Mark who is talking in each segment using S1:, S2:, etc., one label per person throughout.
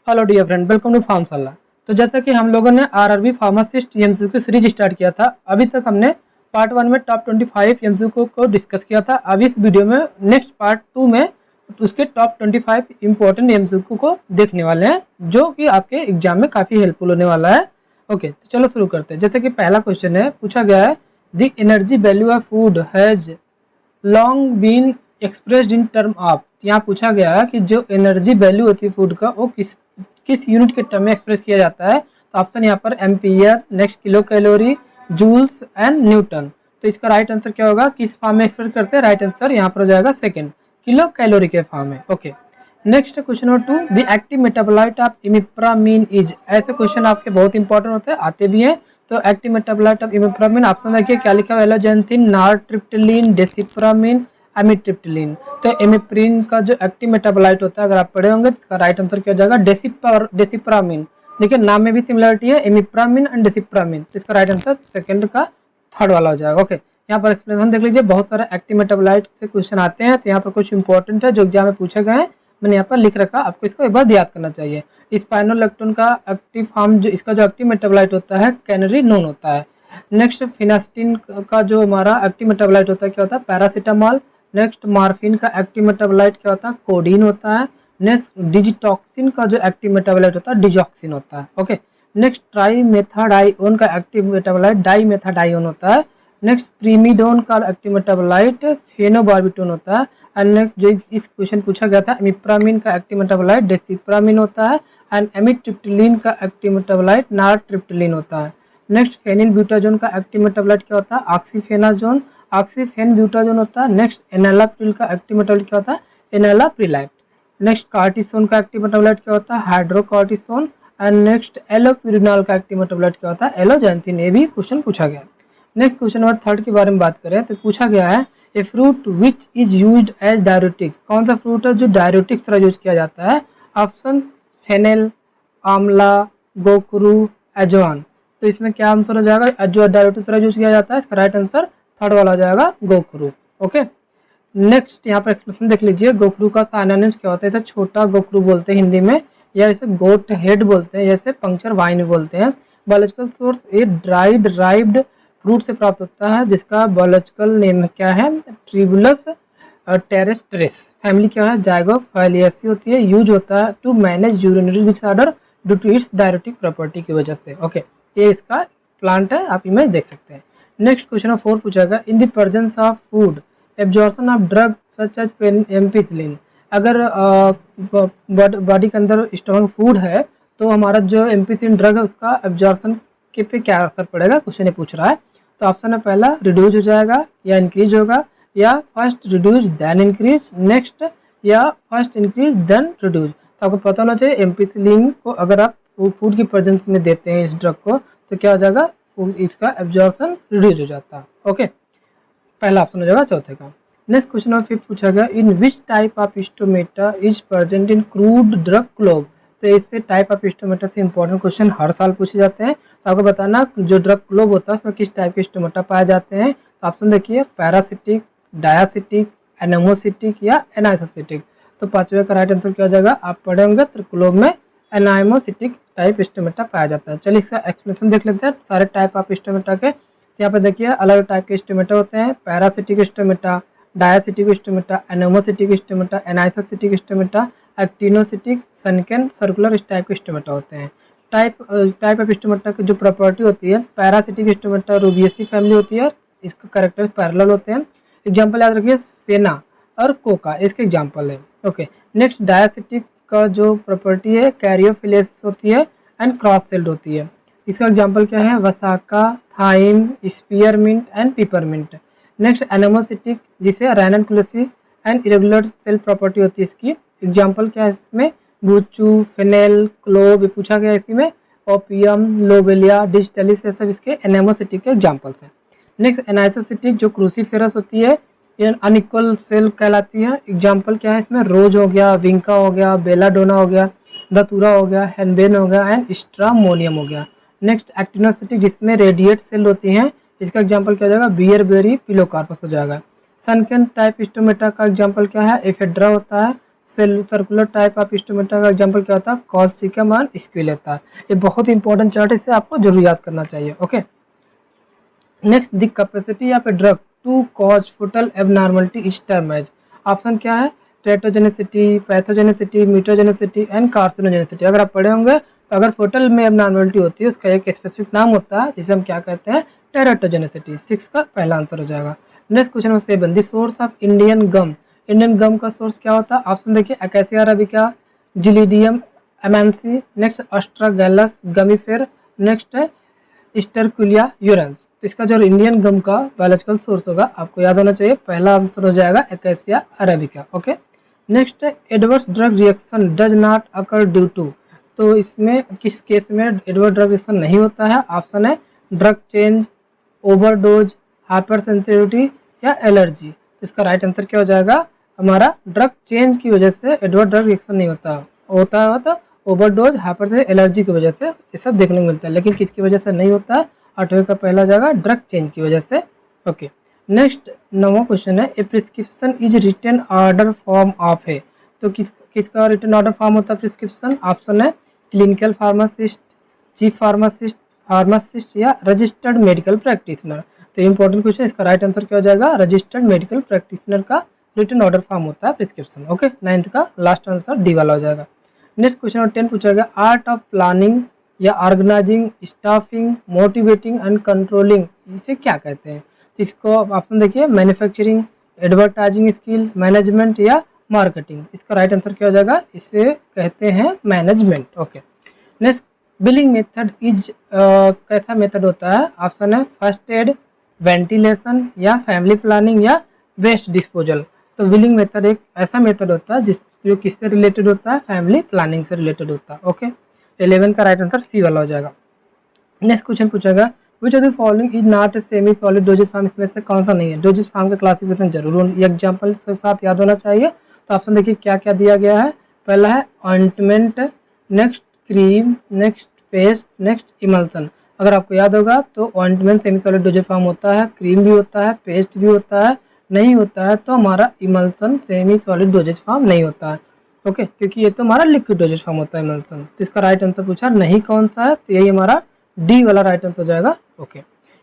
S1: Hello dear friend, welcome to Pharmshala. तो जैसा कि हम लोगों ने RRB pharmacist MCQ series start किया था। अभी तक हमने पार्ट 1 में टॉप 25 एमसीक्यू को डिस्कस किया था। अब इस वीडियो में नेक्स्ट पार्ट 2 में उसके टॉप 25 इंपॉर्टेंट एमसीक्यू को देखने वाले हैं, जो कि आपके एग्जाम में काफ़ी हेल्पफुल होने वाला है। ओके, तो चलो शुरू करते हैं। जैसे कि पहला क्वेश्चन है, पूछा गया है the energy value of food has long been expressed in term of. यहाँ पूछा गया है कि जो एनर्जी वैल्यू होती है फूड का, वो किस यूनिट के टर्म में एक्सप्रेस किया जाता है। तो ऑप्शन यहाँ पर ampere, next kilo calorie, joules and newton. तो इसका राइट आंसर क्या होगा, किस फॉर्म में एक्सप्रेस करते हैं? राइट आंसर यहाँ पर हो जाएगा सेकंड, किलो कैलोरी के फॉर्म में। Okay, next question number 2, the active metabolite of imipramine is. ऐसे क्वेश्चन आपके बहुत इंपॉर्टेंट होते हैं, आते भी हैं। तो active metabolite of imipramine, option देखिए क्या लिखा हुआ है, एलोजेंथिन, नॉरट्रिप्टिलिन, डेसिप्रामीन, एमिट्रिप्टिलिन। तो एमिप्रिन का जो एक्टिव मेटाबोलाइट होता है, अगर आप पढ़े होंगे तो इसका राइट आंसर क्या हो जाएगा, डेसिप्रामीन। देखिए नाम में भी सिमिलरिटी है, एमिप्रामीन एंड डेसिप्रामीन। तो इसका राइट आंसर सेकंड का थर्ड वाला हो जाएगा। ओके, यहाँ पर एक्सप्लेनेशन देख लीजिए, बहुत सारे एक्टिव मेटाबोलाइट से क्वेश्चन आते हैं। तो यहाँ पर कुछ इंपॉर्टेंट है जो एग्जाम में पूछे गए हैं, मैंने यहाँ पर लिख रखा, आपको इसको एक बार याद करना चाहिए। स्पाइनोलेक्टोन का एक्टिव फॉर्म, जो इसका जो एक्टिव मेटाबोलाइट होता है, कैनरीनोन होता है। नेक्स्ट फिनास्टिन का जो हमारा एक्टिव मेटाबोलाइट होता है, क्या होता है, पैरासीटामॉल। नेक्स्ट मॉर्फिन का एक्टिव मेटाबोलाइट क्या होता है, कोडीन होता है। नेक्स्ट डिजिटॉक्सिन का जो एक्टिव मेटाबोलाइट होता है, डिजॉक्सिन होता है। ओके, नेक्स्ट ट्राइमेथाडाइओन का एक्टिव मेटाबोलाइट डाइमेथाडाइओन होता है। नेक्स्ट प्रीमिडोन का एक्टिव मेटाबोलाइट फेनोबार्बिटोन होता है। एंड नेक्स्ट जो इस क्वेश्चन पूछा गया था, एमिप्रामीन का एक्टिव मेटाबोलाइट डेसिप्रामीन होता है। एंड एमिट्रिप्टिलिन का एक्टिव मेटाबोलाइट नॉरट्रिप्टिलिन होता है। नेक्स्ट फेनिल ब्यूटाजोन का एक्टिव मेटाबोलाइट क्या होता है, ऑक्सीफेनाजोन, ऑक्सीफेन ब्यूटाजोन होता है। नेक्स्ट एनालाप्रिल का एक्टिव मेटाबोलाइट क्या होता है, एनालाप्रिलाइट। नेक्स्ट कार्टिसोन का एक्टिव मेटाबोलाइट क्या होता है, हाइड्रोकार्टिसोन। एंड नेक्स्ट एलोप्यूरिनॉल का एक्टिव मेटाबोलाइट क्या होता है, एलोजेंथिन। ये भी क्वेश्चन पूछा गया। नेक्स्ट क्वेश्चन नंबर 3 के बारे में बात करें तो पूछा गया है, a fruit which is used as diuretics. कौन सा फ्रूट है जो डायरेटिक्स तरह यूज किया जाता है? ऑप्शन फेनेल, आंवला, गोखरू, अजवान। तो इसमें क्या आंसर हो जाएगा, जो डायरेटिक्स तरह यूज किया जाता है, इसका राइट आंसर थर्ड वाला हो जाएगा, गोखरू। ओके, नेक्स्ट यहाँ पर एक्सप्रेशन देख लीजिए, गोखरू का साइनोनिम्स क्या होता है? इसे छोटा गोखरू बोलते हैं हिंदी में, या इसे गोट हेड बोलते हैं, जैसे पंक्चर वाइन बोलते हैं। Biological source, a dried ribbed fruit से प्राप्त होता है, जिसका बायोलॉजिकल नेम क्या है, ट्रिबुलस टेरेस्ट्रिस। फैमिली क्या है, जाइगोफाइलिएसी होती है। यूज होता है to manage urinary disorder due to its diuretic property की वजह से। ओके, ये इसका प्लांट है, आप इमेज देख सकते हैं। नेक्स्ट क्वेश्चन 4 पूछा गया, in the presence of food absorption of drug such as ampicillin. अगर बॉडी के अंदर स्टमक फूड है, तो हमारा जो एम्पिसिलिन ड्रग है, उसका एब्जॉर्प्शन के पे क्या असर पड़ेगा, क्वेश्चन ये पूछ रहा है। तो ऑप्शन है पहला, रिड्यूज हो जाएगा या इंक्रीज होगा, या first reduce then increase, next या फर्स्ट इंक्रीज देन रिड्यूज। तो आपको पता होना चाहिए, एम्पिसिलिन को अगर आप फूड की प्रेजेंस में देते हैं इस ड्रग को, तो क्या हो जाएगा, इसका एब्जॉर्प्शन रिड्यूज हो जाता है। ओके, पहला ऑप्शन हो जाएगा चौथे का। नेक्स्ट क्वेश्चन नंबर 5 पूछा गया, in which type of stomata is present in crude drug clove. तो इससे टाइप ऑफ स्टोमेटा से इंपॉर्टेंट क्वेश्चन हर साल पूछे जाते हैं। तो आपको बताना जो ड्रग क्लोव होता है उसमें किस टाइप के स्टोमेटा पाए जाते हैं। तो ऑप्शन देखिए, पैरासिटिक, डायासिटिक, एनामोसिटिक या एनाइसोसिटिक। तो पांचवे का राइट आंसर क्या हो जाएगा, आप पढ़े होंगे तो क्लोव में एनाइमोसिटिक टाइप स्टोमेटा पाया जाता है। चलिए इसका एक्सप्लेनेशन देख लेते हैं सारे टाइप ऑफ स्टोमेटा के। तो यहाँ पे देखिए अलग टाइप के स्टोमेटा होते हैं, paracytic stomata, diacytic stomata, anomocytic stomata, anisocytic stomata, actinocytic, sunken, circular, इस टाइप के स्टोमेटा होते हैं। टाइप ऑफ स्टोमेटा की जो प्रॉपर्टी होती है, पैरासिटिक स्टोमेटा रूबिएसी फैमिली होती है, इसका कैरेक्टर पैरेलल होते हैं। एग्जांपल याद रखिए, सेना और कोका, इसके एग्जांपल है। ओके, नेक्स्ट डायासिटिक का जो प्रॉपर्टी है, कैरियोफिलेसिस होती है एंड क्रॉस सेल्ड होती है। इसका एग्जांपल क्या है, vasaka, thyme, spearmint and peppermint. Next anomocytic, जिसे Ranunculaceae and irregular cell property होती है, इसकी एग्जांपल क्या है इसमें, बूचू, फिनेल, क्लोव, ये पूछा गया इसी में, ओपियम, लोबेलिया, डिजिटलिस, ये सब इसके एनामोसिटिक के एग्जांपल्स हैं। नेक्स्ट एनाइसोसिटिक जो क्रूसीफेरस होती है, ये अनइक्वल सेल कहलाती है। एग्जांपल क्या है इसमें, रोज हो गया, विंका हो गया, बेलाडोना हो गया, धतूरा हो गया, हेनबेन हो गया एंड स्ट्रामोनियम हो गया। नेक्स्ट एक्टिनोसिटिक, जिसमें रेडिएट सेल होती हैं, इसका एग्जांपल क्या हो जाएगा, बियरबेरी, पिलोकार्पस हो जाएगा। सनकेन टाइप स्टोमेटा का एग्जांपल क्या है, एफेड्रा होता है। Shell circular type of stomata का एग्जांपल क्या होता है, कॉल्सिकम एंड स्क्विलेटा। ये बहुत इंपॉर्टेंट चार्ट है, इसे आपको जरूर याद करना चाहिए। Okay, next the capacity of a drug to cause foetal abnormality is term as. Option क्या है, टेटोजेनिसिटी, पैथोजेनिसिटी, म्यूटोजेनिसिटी एंड कार्सिनोजेनिसिटी। अगर आप पढ़े होंगे तो अगर फोटल में एबनॉर्मलिटी होती है उसका एक स्पेसिफिक नाम होता है जिसे हम क्या कहते हैं, टेराटोजेनिसिटी। 6 का पहला आंसर हो जाएगा। Next question number 7, the source of Indian gum. Indian gum का सोर्स क्या होता है? ऑप्शन देखिए, acacia arabica, gelidium amansii, next astragalus gummifer, next है स्टरकुलिया यूरेंस। तो इसका जो इंडियन गम का बायोलॉजिकल सोर्स होगा आपको याद होना चाहिए, पहला आंसर हो जाएगा अकेसिया अरेबिका। ओके, नेक्स्ट है adverse drug reaction does not occur due to. तो इसमें किस केस में एडवर्स ड्रग रिएक्शन नहीं होता है? ऑप्शन है drug change, overdose, hyper sensitivity या एलर्जी। तो इसका राइट आंसर क्या हो जाएगा, हमारा ड्रग चेंज की वजह से एडवर्स ड्रग रिएक्शन नहीं होता है तो ओवरडोज, हाइपर से एलर्जी की वजह से ये सब देखने को मिलता है, लेकिन किसकी वजह से नहीं होता है? 8वें का पहला जाएगा ड्रग चेंज की वजह से। ओके, नेक्स्ट 9वां क्वेश्चन है, a prescription is written order form of है। तो किसका रिटन ऑर्डर फॉर्म होता है प्रिस्क्रिप्शन? ऑप्शन है क्लिनिकल फार्मासिस्ट, चीफ फार्मासिस्ट या रजिस्टर्ड मेडिकल प्रैक्टिशनर। तो इंपॉर्टेंट क्वेश्चन, इसका राइट आंसर क्या हो जाएगा, रजिस्टर्ड मेडिकल प्रैक्टिशनर का रिटन ऑर्डर फॉर्म होता है प्रिस्क्रिप्शन। ओके, 9th का लास्ट आंसर डी वाला हो जाएगा। नेक्स्ट क्वेश्चन नंबर 10 पूछा गया, आर्ट ऑफ प्लानिंग या organising, staffing, motivating and controlling, इसे क्या कहते हैं? तो इसको ऑप्शन देखिए, मैन्युफैक्चरिंग, एडवर्टाइजिंग स्किल, मैनेजमेंट या मार्केटिंग। इसका राइट आंसर क्या हो जाएगा, इसे कहते हैं management. Okay, next billing method is कैसा मेथड होता है? ऑप्शन है फर्स्ट एड, वेंटिलेशन या फैमिली प्लानिंग या वेस्ट डिस्पोजल। तो बिलिंग मेथड एक ऐसा मेथड होता है जो किससे रिलेटेड होता है, फैमिली प्लानिंग से रिलेटेड होता है। ओके, 11 का राइट आंसर सी वाला हो जाएगा। नेक्स्ट क्वेश्चन पूछेगा, which of the following is not a semi solid dosage form, इसमें से कौन सा नहीं है? डोजेज फॉर्म का क्लासिफिकेशन जरूर एग्जाम्पल के साथ याद होना चाहिए। तो ऑप्शन देखिए क्या क्या दिया गया है, पहला है ointment, next cream, next paste, next emulsion. अगर आपको याद होगा तो ointment semi solid dosage form होता है, क्रीम भी होता है, पेस्ट भी होता है, नहीं होता है तो हमारा emulsion semi solid dosage form नहीं होता है। ओके, क्योंकि ये तो हमारा लिक्विड डोजेज फॉर्म होता है इमल्सन। तो इसका राइट आंसर पूछा नहीं कौन सा है, तो यही हमारा डी वाला राइट आंसर हो जाएगा। ओके,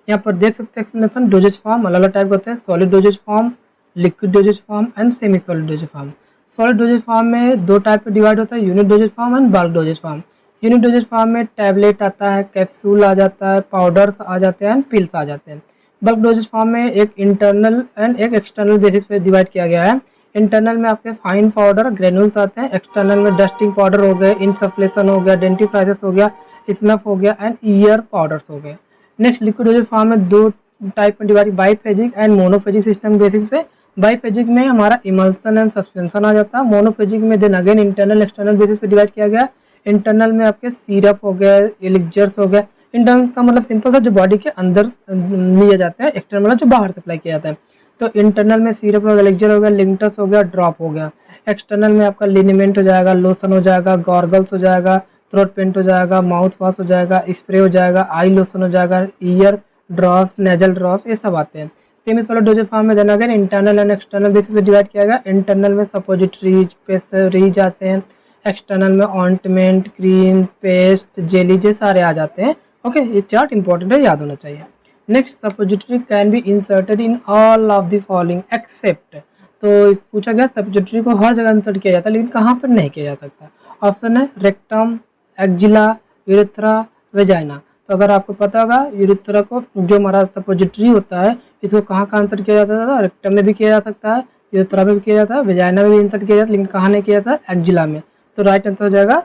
S1: यहाँ पर देख सकते हैं एक्सप्लेनेशन, डोजेज फॉर्म अलग अलग टाइप के होते हैं, solid dosage form, liquid doses form and semi solid dosage form. Solid dosage form में दो टाइप पे डिवाइड होता है, unit doses form and bulk doses form. Unit doses form में टैबलेट आता है, कैप्सूल आ जाता है, पाउडर्स आ जाते हैं एंड पिल्स आ जाते हैं। बल्क डोजेज फॉर्म में एक इंटरनल एंड एक एक्सटर्नल बेसिस पे डिवाइड किया गया है। इंटरनल में आपके फाइन पाउडर ग्रेनुल्स आते हैं, एक्सटर्नल में डस्टिंग पाउडर हो गए, इंसफ्लेशन हो गया, डेंटिफ्राइसिस हो गया, स्नफ हो गया एंड ईयर पाउडर्स हो गए। नेक्स्ट लिक्विड डोजेज फॉर्म में दो टाइप में divide, biphasic and monophasic system basis पे। बाईफेजिक में हमारा इमल्सन एंड सस्पेंशन आ जाता है, मोनोफेजिक में then again internal external basis पे डिवाइड किया गया। इंटरनल में आपके सिरप हो गए, एलिक्जर्स हो गए। इंटरनल का मतलब सिंपल सा जो बॉडी के अंदर लिए जाते हैं, एक्सटर्नल मतलब जो बाहर सप्लाई किया जाता है। तो इंटरनल में सिरप हो गया, एलिक्जर हो गया, लिंटस हो गया, ड्रॉप हो गया। एक्सटर्नल में आपका लिनिमेंट हो जाएगा, लोशन हो जाएगा, गॉर्गल्स हो जाएगा, थ्रोट पेंट हो जाएगा, माउथ वॉश हो जाएगा, स्प्रे हो जाएगा, आई लोशन हो जाएगा, ईयर ड्रॉप्स, नेजल ड्रॉप्स, ये सब आते हैं। सेमी सॉलिड डोजेज फॉर्म में then again internal and external basis पे डिवाइड किया गया। इंटरनल में सपोजिटरीज, पेस्टरीज आते हैं, एक्सटर्नल में ऑइंटमेंट, क्रीम, पेस्ट, जेली जे सारे आ जाते हैं। ओके, ये चार्ट इंपॉर्टेंट है, याद होना चाहिए। Next, suppository can be inserted in all of the following except. तो पूछा गया सपोजिटरी को हर जगह इंसर्ट किया जाता है, लेकिन कहाँ पर नहीं किया जा सकता। ऑप्शन है रेक्टम, एक्जिला, यूरेथ्रा, वेजाइना। तो अगर आपको पता होगा यूरेथ्रा को जो हमारा सपोजिटरी होता है इसको कहाँ कहाँ इंसर्ट किया जाता था, रेक्टम में भी किया जा सकता है, यूरेथ्रा में भी किया जाता है, वेजाइना में भी इंसर्ट किया जाता है, लेकिन कहाँ नहीं किया जाता, एक्जिला में। तो राइट आंसर हो जाएगा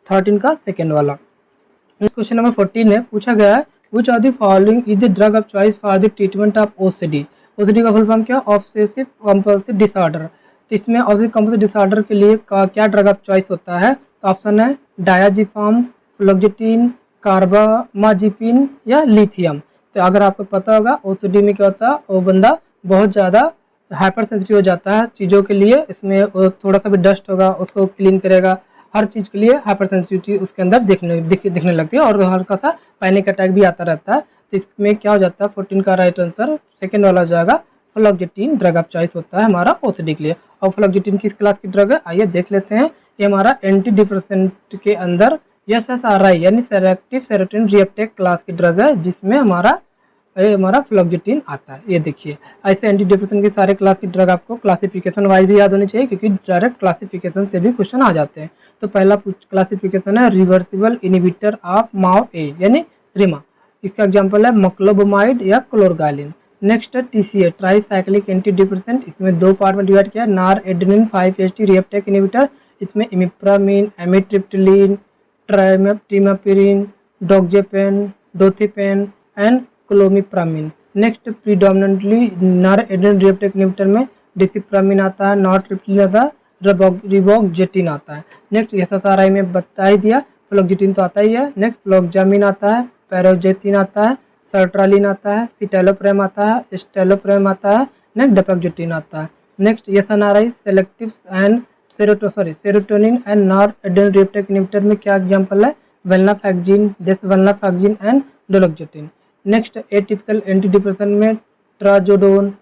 S1: 13 का सेकेंड वाला। क्वेश्चन नंबर 14 है, पूछा गया है which are the following is the drug of choice for the treatment of OCD. OCD का फुल फॉर्म क्या, ऑब्सेसिव कंपल्सिव डिसऑर्डर। तो इसमें ऑब्सेसिव कंपल्सिव डिसऑर्डर के लिए क्या ड्रग ऑफ चॉइस होता है? तो ऑप्शन है डायाजिफाम, फ्लोक्जिटिन, कार्बामाजिपिन या लिथियम। तो अगर आपको पता होगा ओसीडी में क्या होता है, वो बंदा बहुत ज़्यादा हाइपर सेंसिटिव हो जाता है चीज़ों के लिए। इसमें थोड़ा सा भी डस्ट होगा उसको क्लीन करेगा, हर चीज़ के लिए हाइपर सेंसिटिविटी उसके अंदर दिखने लगती है और हल्का सा पैनिक अटैक भी आता रहता है। तो इसमें क्या हो जाता है, 14 का राइट आंसर सेकेंड वाला हो जाएगा, फ्लॉक्जेटिन ड्रग ऑफ चॉइस होता है हमारा ओसीडी के लिए। और फ्लॉक्जेटिन किस क्लास की ड्रग है, आइए देख लेते हैं। ये हमारा एंटी डिप्रेसेंट के अंदर एसएसआरआई यानी सेलेक्टिव सेरोटोनिन रीअपटेक क्लास की ड्रग है, जिसमें हमारा फ्लॉक्जेटिन आता है। ये देखिए, ऐसे एंटी डिप्रेसेंट के सारे क्लास की ड्रग आपको क्लासिफिकेशन वाइज भी याद होनी चाहिए, क्योंकि डायरेक्ट क्लासिफिकेशन से भी क्वेश्चन आ जाते हैं। तो पहला क्लासिफिकेशन है रिवर्सिबल इनिबिटर ऑफ माओ ए यानी रिमा। इसका एग्जाम्पल है मक्लोबोमाइड या क्लोरगालिन। नेक्स्ट है टीसीए ट्राईसाइक्लिक एंटी डिप्रेसेंट। इसमें दो पार्ट में डिवाइड किया है, नार एडेनिन 5-HT रीअपटेक इनिबिटर। इसमें इमिप्रामिन, एमिट्रिप्टिलिन, ट्रिमापिरिन, डोक्जेपेन, डोथिपेन एंड क्लोमिप्रामिन। नेक्स्ट प्रीडोमिनेंटली नार एडेनिन रीअपटेक इनिबिटर में डिसिप्रामिन आता है, नॉरट्रिप्टिलिन आता है, रिबोक्जेटिन आता है। नेक्स्ट एसएसआरआई में बता ही दिया, फ्लॉक्जेटिन तो आता ही है। नेक्स्ट फ्लॉक्जामिन आता है, पैरोजेटिन आता है, सर्ट्रालिन आता है, सिटेलोप्रेम आता है, स्टेलोप्रेम आता है, नेक्स्ट डेपेक्जेटिन आता है। Next SNRI selective and serotonin and noradrenaline reuptake inhibitor में क्या एग्जांपल है, venlafaxine, desvenlafaxine and duloxetine. Next atypical antidepressant में ट्राजोडोन,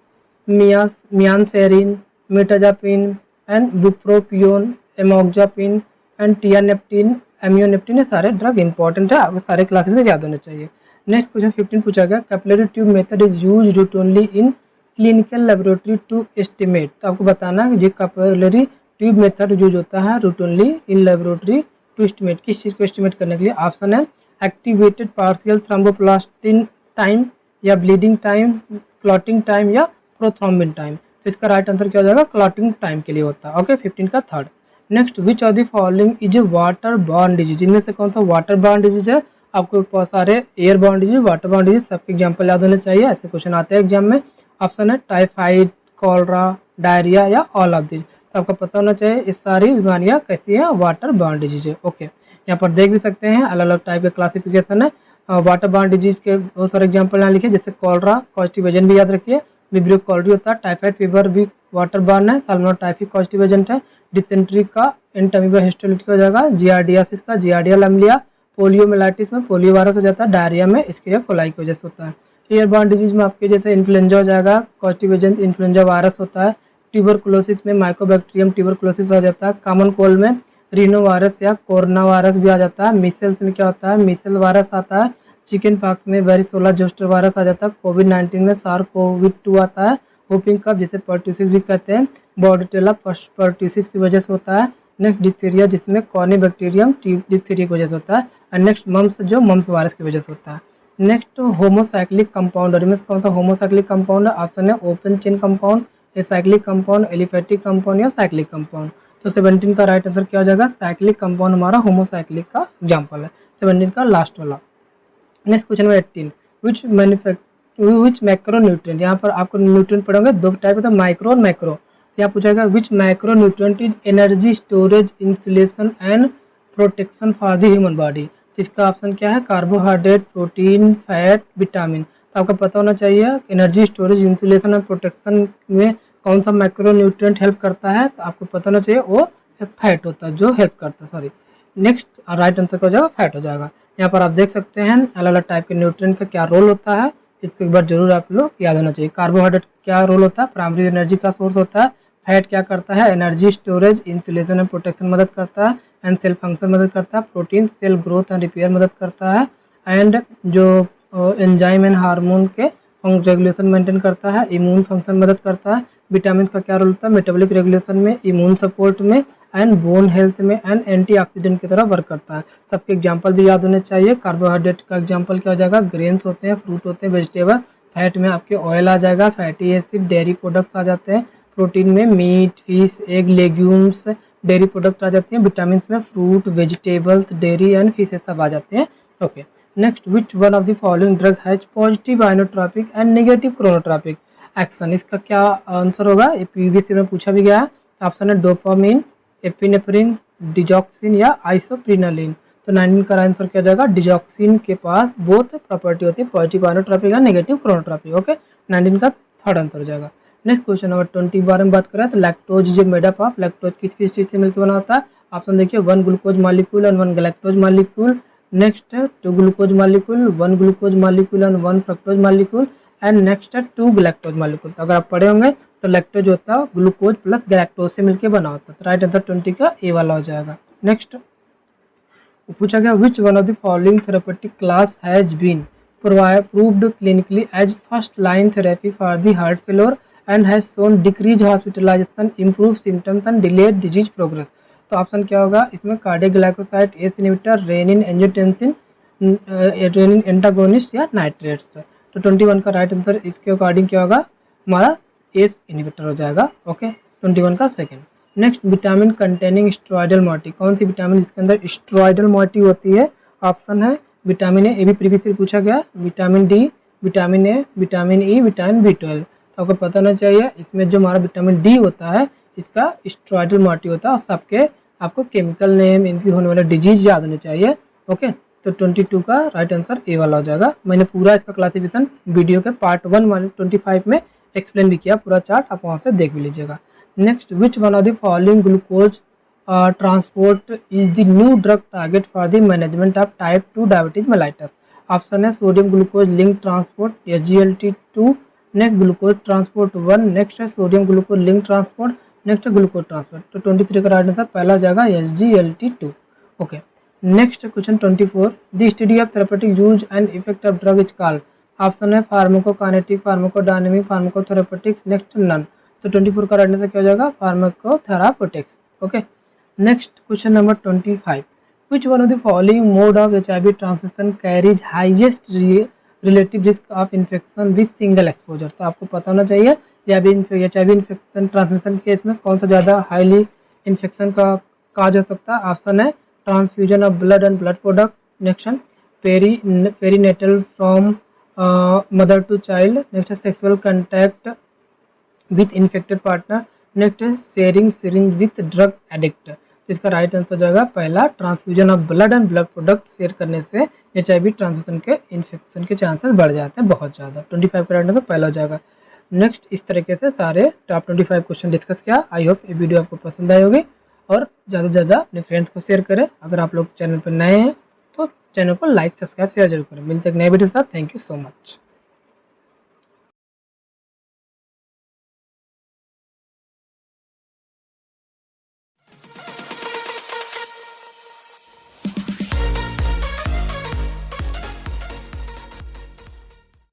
S1: मियानसेरिन, मिटाजापिन एंड बुप्रोपियोन, एमोक्जापिन एंड टियानेप्टिन, एमियोनेप्टिन। ये सारे ड्रग इंपॉर्टेंट है, आपको सारे क्लासेस में याद होने चाहिए। नेक्स्ट क्वेश्चन 15 पूछा गया, capillary tube method is used routinely in clinical laboratory to estimate. तो आपको बताना है कि कैपिलरी ट्यूब मेथड यूज होता है routinely in laboratory to estimate, किस चीज़ को एस्टिमेट करने के लिए। ऑप्शन है एक्टिवेटेड पार्शियल थ्रोम्बोप्लास्टिन टाइम या ब्लीडिंग टाइम, क्लॉटिंग टाइम या प्रोथ्रोम्बिन टाइम। तो इसका राइट आंसर क्या हो जाएगा, क्लॉटिंग टाइम के लिए होता है। ओके, 15 का third. Next which of the following is a water borne disease. इनमें से कौन सा वाटर बॉर्न डिजीज है, आपको बहुत सारे air borne disease, water borne disease सबके एग्जाम्पल याद होने चाहिए, ऐसे क्वेश्चन आते हैं एग्जाम में। ऑप्शन है टाइफाइड, कॉलरा, डायरिया या ऑल ऑफ दिस। तो आपको पता होना चाहिए ये सारी बीमारियाँ कैसी हैं, वाटर बॉर्न डिजीज है। ओके, यहाँ पर देख भी सकते हैं अलग अलग टाइप के क्लासिफिकेशन है। वाटर बॉर्न डिजीज के बहुत सारे एग्जाम्पल यहाँ लिखे, जैसे कॉलरा, कॉन्स्टिपेशन भी याद रखिए, विब्रियो कॉलरी होता है, टाइफाइड फीवर भी वाटर बॉर्न है, साल्मोनेला टाइफी कॉन्स्टिपेशन है, डिसेंट्री का एंटामीबा हिस्टोलिटिक हो जाएगा, जियार्डियासिस का जियार्डिया लम्बलिया, पोलियोमेलाइटिस में पोलियो वायरस हो जाता है, डायरिया में इसके कोलाई की वजह से होता है। एयरबॉर्न डिजीज में आपके जैसे इन्फ्लुएंजा हो जाएगा, कॉन्स्टिपेशन इन्फ्लुएंजा वायरस होता है, ट्यूबरकुलोसिस में माइकोबैक्टीरियम ट्यूबरकुलोसिस हो जाता है, कॉमन कोल्ड में रीनो वायरस या कोरोना वायरस भी आ जाता है, मिसेल्स में क्या होता है, मिसेल वायरस आता है, चिकन पॉक्स में वेरिसोला जोस्टर वायरस आ जाता है, कोविड-19 में SARS-CoV-2 आता है, वुपिंग कफ जिसे पर्ट्यूसिस भी कहते हैं, बॉर्डेटेला पर्ट्यूसिस की वजह से होता है। नेक्स्ट डिप्थीरिया जिसमें कॉर्निबैक्टीरियम डिप्थीरिया की वजह से होता है, और नेक्स्ट मम्स जो मम्स वायरस की वजह से होता है। नेक्स्ट होमोसाइक्लिक कंपाउंड, इनमें कौन सा होमोसाइक्लिक कंपाउंड है, ऑप्शन है open chain compound, cyclic compound, aliphatic compound या साइक्लिक कंपाउंड। तो 17 का राइट आंसर क्या हो जाएगा, साइक्लिक कंपाउंड हमारा होमोसाइक्लिक का एग्जाम्पल है, 17 का लास्ट वाला। नेक्स्ट क्वेश्चन नंबर 18, विच मैक्रो न्यूट्रिएंट, यहाँ पर आपको न्यूट्रिएंट पढ़ोगे दो टाइप होता है, माइक्रो और मैक्रो। यहाँ पूछेगा which micro nutrient is energy storage insulation and protection for the human body. इसका ऑप्शन क्या है, कार्बोहाइड्रेट, प्रोटीन, फैट, विटामिन। तो आपको पता होना चाहिए energy storage insulation and protection में कौन सा माइक्रो न्यूट्रिएंट हेल्प करता है, तो आपको पता होना चाहिए वो फैट होता है जो हेल्प करता है, सॉरी। नेक्स्ट राइट आंसर हो जाएगा फैट हो जाएगा। यहाँ पर आप देख सकते हैं अलग अलग टाइप के न्यूट्रिएंट का क्या रोल होता है, इसको एक बार जरूर आप लोग याद होना चाहिए। कार्बोहाइड्रेट क्या रोल होता है, प्राइमरी एनर्जी का सोर्स होता है। फैट क्या करता है, energy storage, insulation and protection मदद करता है, एंड सेल फंक्शन मदद करता है। Protein cell growth and repair मदद करता है, एंड जो एंजाइम एंड हार्मोन के रेगुलेशन मेंटेन करता है, इम्यून फंक्शन मदद करता है। विटामिन का क्या रोल होता है, मेटाबॉलिक रेगुलेशन में, इम्यून सपोर्ट में, एंड बोन हेल्थ में, एंड एंटीऑक्सीडेंट की तरह वर्क करता है। सबके एग्जांपल भी याद होने चाहिए। कार्बोहाइड्रेट का एग्जांपल क्या हो जाएगा, ग्रेन्स होते हैं, फ्रूट होते हैं, वेजिटेबल। फैट में आपके ऑयल आ जाएगा, फैटी एसिड, डेयरी प्रोडक्ट्स आ जाते हैं। प्रोटीन में meat, fish, egg, legumes, dairy product आ जाती हैं। विटामिन में fruit, vegetables, dairy and fish सब आ जाते हैं। Okay, next which one of the following drug has positive inotropic and negative chronotropic action. इसका क्या आंसर होगा, ये पीवीसी में पूछा भी गया है। ऑप्शन है डोपामिन, एपिनेफ्रिन, डिजॉक्सिन या आइसोप्रिनालिन। तो 19 का आंसर क्या जाएगा, डिजॉक्सिन के पास बोथ प्रॉपर्टी होती है, पॉजिटिव आइनोट्रॉपिक या नेगेटिव क्रोनोट्रॉपिक। ओके, 19 का थर्ड आंसर हो जाएगा। नेक्स्ट क्वेश्चन नंबर 20 बारे में बात करें तो लैक्टोज जो मेड अप ऑफ, लैक्टोज किस किस चीज़ से मिलकर बना होता है। ऑप्शन देखिए 1 glucose molecule and 1 galactose molecule. Next 2 glucose molecule, 1 glucose molecule and 1 fructose molecule, and next है 2 गैलेक्टोज मॉलिक्यूल। तो अगर आप पढ़े होंगे तो लैक्टोज होता है ग्लूकोज प्लस गैलेक्टोज से मिलकर बना होता है। तो राइट आंसर 20 का ए वाला हो जाएगा। नेक्स्ट पूछा गया which one of the following therapeutic class has been proved clinically as first line therapy for the heart failure and has shown decreased hospitalization, improved symptoms and delayed disease progress। तो option क्या होगा इसमें? Cardiac glycoside ACE inhibitor, renin angiotensin, renin antagonist या nitrates. तो 21 का right answer इसके according क्या होगा? हमारा एस इनहिबिटर हो जाएगा। ओके 21 का second. Next vitamin containing steroidal moiety. कौन सी विटामिन जिसके अंदर स्टेरॉयडल मॉइटी होती है? ऑप्शन है विटामिन ए, भी प्रीवियसली पूछा गया, vitamin D, vitamin A, vitamin E, vitamin B12। तो आपको पता होना चाहिए इसमें जो हमारा विटामिन डी होता है इसका स्टेरॉयडल मॉइटी होता है और सबके आपको केमिकल नेम, इनकी होने वाला डिजीज याद होने चाहिए। ओके तो 22 का राइट आंसर ए वाला हो जाएगा। मैंने पूरा इसका क्लासिफिकेशन वीडियो के पार्ट 1 वाले 25 में एक्सप्लेन भी किया, पूरा चार्ट आप वहाँ से देख भी लीजिएगा। Next which one of the following glucose transport is the new drug target for the management of type 2 diabetes mellitus. Option है sodium glucose link transport SGLT2, next glucose transport 1, next है sodium glucose link transport, next है glucose transport. तो 23 का right answer पहला हो जाएगा SGLT2। Okay next question 24 the study of therapeutic use and effect of drug is called. Option है pharmacokinetic, pharmacodynamic, pharmacotherapeutics, next none. तो 24 का राइट आंसर क्या हो जाएगा? Pharmacotherapeutics. Okay next question number 25 which one of the following mode of HIV transmission carries highest relative risk of infection with single exposure. तो आपको पता होना चाहिए HIV इन्फेक्शन ट्रांसमिशन केस में कौन सा ज़्यादा हाईली इन्फेक्शन का काज हो सकता है? ऑप्शन है transfusion of blood and blood product, next perinatal from mother to child, next sexual contact with infected partner, next sharing syringe with drug addict. तो इसका राइट आंसर हो जाएगा पहला transfusion of blood and blood product share करने से HIV transmission के infection के chances बढ़ जाते हैं बहुत ज़्यादा। 25 का राइट आंसर पहला हो जाएगा। नेक्स्ट इस तरीके से सारे टॉप 25 क्वेश्चन डिस्कस किया। आई होप ये वीडियो आपको पसंद आई होगी और ज़्यादा से ज़्यादा अपने फ्रेंड्स को शेयर करें। अगर आप लोग चैनल पर नए हैं तो चैनल को लाइक सब्सक्राइब शेयर जरूर करें। मिलते हैं नए वीडियो के साथ। Thank you so much.